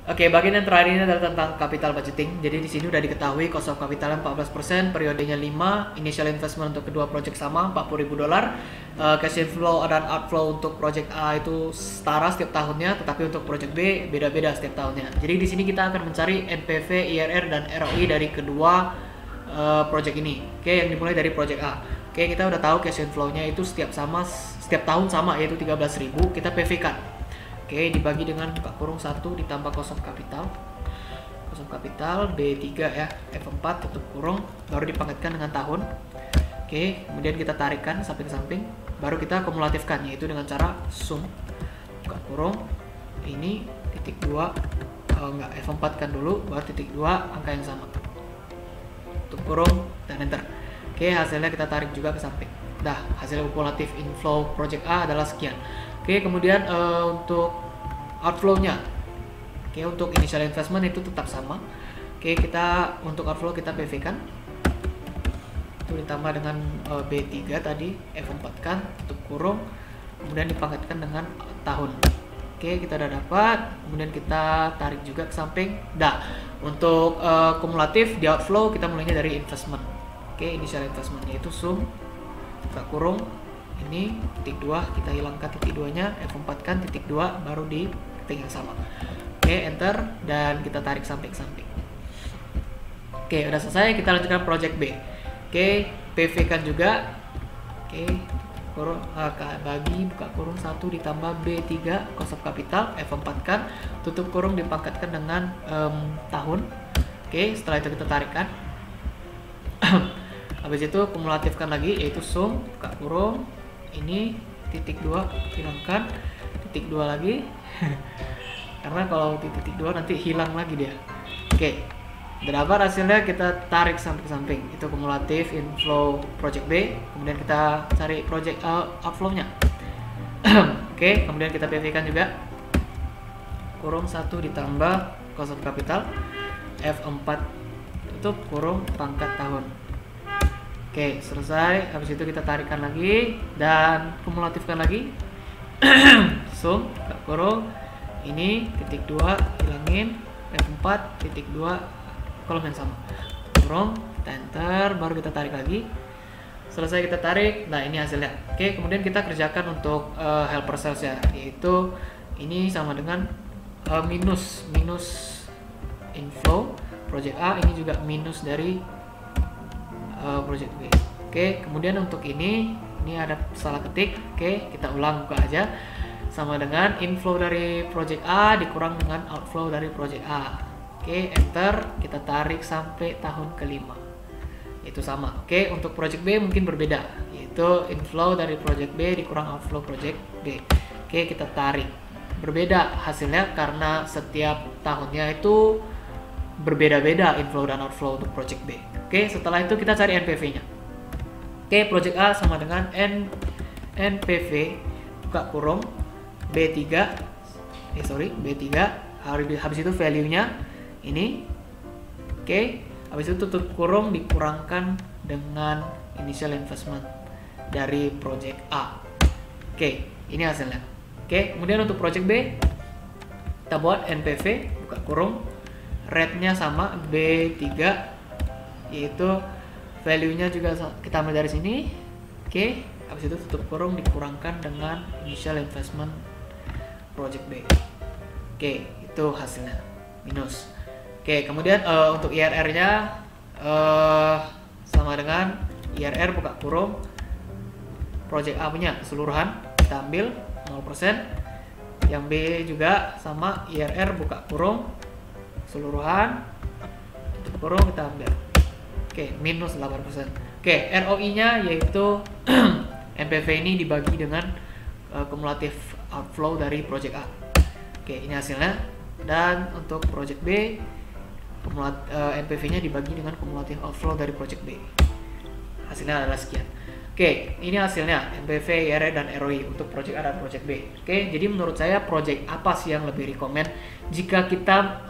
Oke, bagian yang terakhir ini adalah tentang capital budgeting. Jadi di sini udah diketahui cost of capital 14%, periodenya 5, initial investment untuk kedua project sama $40.000. Cash inflow dan outflow untuk project A itu setara setiap tahunnya, tetapi untuk project B beda-beda setiap tahunnya. Jadi di sini kita akan mencari NPV, IRR dan ROI dari kedua project ini. Oke, yang dimulai dari project A. Oke, kita udah tahu cash inflow-nya itu setiap tahun sama, yaitu 13.000. Kita PV kan. Oke, dibagi dengan buka kurung 1 ditambah cost of capital B3 ya, F4 tutup kurung, baru dipangkatkan dengan tahun. Oke, kemudian kita tarikkan samping-samping, baru kita kumulatifkan, yaitu dengan cara sum buka kurung ini titik 2, F4 kan dulu, baru titik 2 angka yang sama, tutup kurung dan enter. Oke, hasilnya kita tarik juga ke samping. Dah, hasil kumulatif inflow project A adalah sekian. Oke, kemudian untuk outflow-nya. Oke, untuk initial investment itu tetap sama. Oke, kita untuk outflow kita PV kan. Itu ditambah dengan B3 tadi, F4 kan, tutup kurung, kemudian dipangkatkan dengan tahun. Oke, kita udah dapat. Kemudian kita tarik juga ke samping. Dah, untuk kumulatif di outflow kita mulainya dari investment. Oke, initial investment yaitu sum buka kurung ini titik 2, kita hilangkan titik 2 nya, F4 kan titik 2, baru di titik yang sama. Oke, enter, dan kita tarik samping-samping. Oke, udah selesai, kita lanjutkan project B. Oke, PV kan juga. Oke, kurung bagi buka kurung 1 ditambah B3 cost of capital, F4 kan, tutup kurung dipangkatkan dengan tahun. Oke, setelah itu kita tarikkan. Habis itu kumulatifkan lagi, yaitu sum buka kurung ini titik 2 hilangkan, titik 2 lagi. Karena kalau titik 2 nanti hilang lagi dia. Oke, berapa hasilnya, kita tarik samping-samping, itu kumulatif inflow project B. Kemudian kita cari project outflow nya. Oke, kemudian kita PV kan juga, kurung 1 ditambah cost of capital, F4 tutup kurung pangkat tahun. Oke, selesai. Habis itu kita tarikkan lagi dan kumulatifkan lagi. Sum buka kurung ini titik 2 hilangin, F4 titik 2 kolom yang sama, kurung, kita enter, baru kita tarik lagi. Selesai kita tarik, nah ini hasilnya. Oke, kemudian kita kerjakan untuk helper sales ya, yaitu ini sama dengan minus inflow project A, ini juga minus dari project B. Oke, kemudian untuk ini ada salah ketik. Oke, kita ulang, buka aja, sama dengan inflow dari project A dikurang dengan outflow dari project A. Oke, enter, kita tarik sampai tahun kelima, itu sama. Oke, untuk project B mungkin berbeda, yaitu inflow dari project B dikurang outflow project B. Oke, kita tarik, berbeda hasilnya karena setiap tahunnya itu berbeda-beda inflow dan outflow untuk project B. Oke, setelah itu kita cari NPV-nya. Oke, project A sama dengan NPV buka kurung B3. Habis itu value-nya ini. Oke, habis itu tutup kurung dikurangkan dengan initial investment dari project A. Oke, ini hasilnya. Oke, kemudian untuk project B kita buat NPV buka kurung, rate-nya sama B3, yaitu value-nya juga kita ambil dari sini. Oke, habis itu tutup kurung dikurangkan dengan initial investment project B. Oke, itu hasilnya minus. Oke, kemudian untuk IRR-nya sama dengan IRR buka kurung project A punya keseluruhan kita ambil 0%. Yang B juga sama IRR buka kurung keseluruhan tutup kurung kita ambil. Oke, minus 8%. Oke, ROI-nya yaitu NPV ini dibagi dengan kumulatif outflow dari project A. Oke, ini hasilnya. Dan untuk project B, NPV-nya dibagi dengan kumulatif outflow dari project B. Hasilnya adalah sekian. Oke, ini hasilnya NPV, IRR, dan ROI untuk project A dan project B. Oke, jadi menurut saya project apa sih yang lebih rekomend jika kita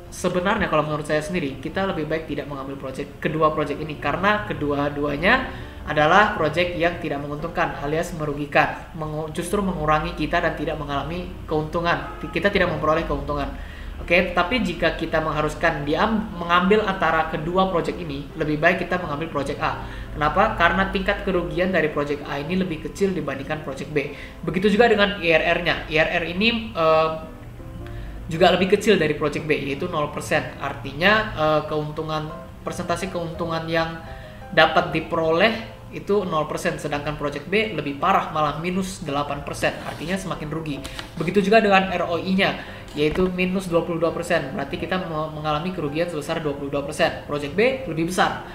sebenarnya kalau menurut saya sendiri kita lebih baik tidak mengambil kedua project ini karena kedua-duanya adalah project yang tidak menguntungkan alias merugikan, justru mengurangi kita dan tidak mengalami keuntungan. Kita tidak memperoleh keuntungan. Oke, tapi jika kita mengharuskan dia mengambil antara kedua project ini, lebih baik kita mengambil project A. Kenapa? Karena tingkat kerugian dari project A ini lebih kecil dibandingkan project B. Begitu juga dengan IRR-nya. IRR ini juga lebih kecil dari project B, yaitu 0%. Artinya persentase keuntungan yang dapat diperoleh itu 0%, sedangkan project B lebih parah, malah minus 8%, artinya semakin rugi. Begitu juga dengan ROI-nya, yaitu minus 22%, berarti kita mengalami kerugian sebesar 22%. Project B lebih besar,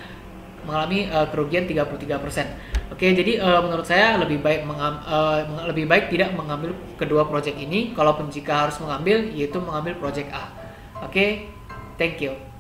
mengalami kerugian 33%. Oke, jadi menurut saya lebih baik tidak mengambil kedua project ini. Kalaupun jika harus mengambil, yaitu mengambil project A. Oke, thank you.